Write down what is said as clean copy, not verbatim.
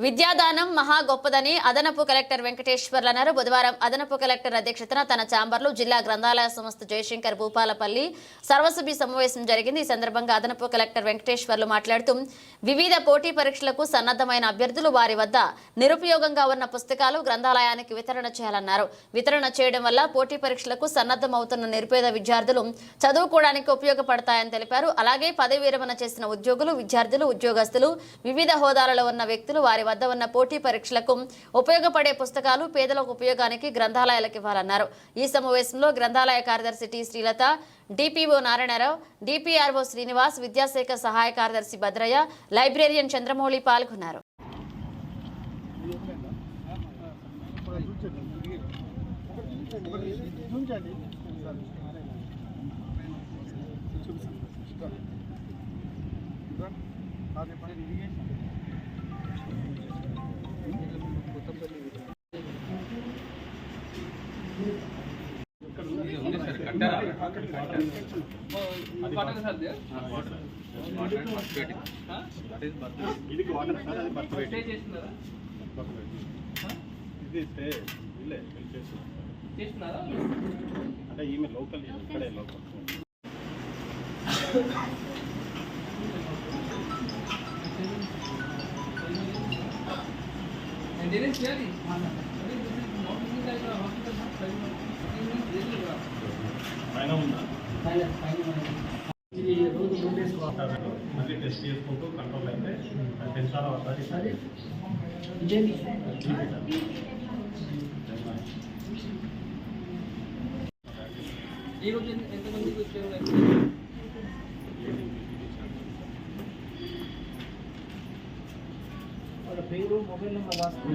విద్యాదానం మహా గొప్పదని అదనపు కలెక్టర్ వెంకటేశ్వర్లు అన్నారు. బుధవారం అదనపు కలెక్టర్ అధ్యక్షతన తన ఛాంబర్లో జిల్లా గ్రంథాలయ సంస్థ జయశంకర్ భూపాలపల్లి సర్వసభ్య సమావేశం జరిగింది. ఈ సందర్భంగా అదనపు కలెక్టర్ వెంకటేశ్వర్లు మాట్లాడుతూ వివిధ పోటీ పరీక్షలకు సన్నద్ధమైన అభ్యర్థులు వారి వద్ద నిరుపయోగంగా ఉన్న పుస్తకాలు గ్రంథాలయానికి వితరణ చేయాలన్నారు. వితరణ చేయడం వల్ల పోటీ పరీక్షలకు సన్నద్ధమవుతున్న నిరుపేద విద్యార్థులు చదువుకోవడానికి ఉపయోగపడతాయని తెలిపారు. అలాగే పదవి విరమణ చేసిన ఉద్యోగులు, విద్యార్థులు, ఉద్యోగస్తులు, వివిధ హోదాలలో ఉన్న వ్యక్తులు వారి వద్ద ఉన్న పోటీ పరీక్షలకు ఉపయోగపడే పుస్తకాలు పేదలకు ఉపయోగానికి గ్రంథాలయాలకు ఇవ్వాలన్నారు. ఈ సమావేశంలో గ్రంథాలయ కార్యదర్శి T Srilatha, DPO Narayanarao, DPRO Srinivas, విద్యాశాఖ సహాయ కార్యదర్శి భద్రయ్య, లైబ్రేరియన్ చంద్రమౌళి పాల్గొన్నారు. అంటే ఈమె లోకల్ ఇక్కడే లోకల్ పైన ఉందా మళ్ళీ టెస్ట్ చేసుకుంటూ కంట్రోల్ అయితే పెంచాలా ఒకసారి ఈరోజు ఎంతమందికి వచ్చారు? వాళ్ళ పేరు, మొబైల్ నెంబర్ రాసుకున్నారు.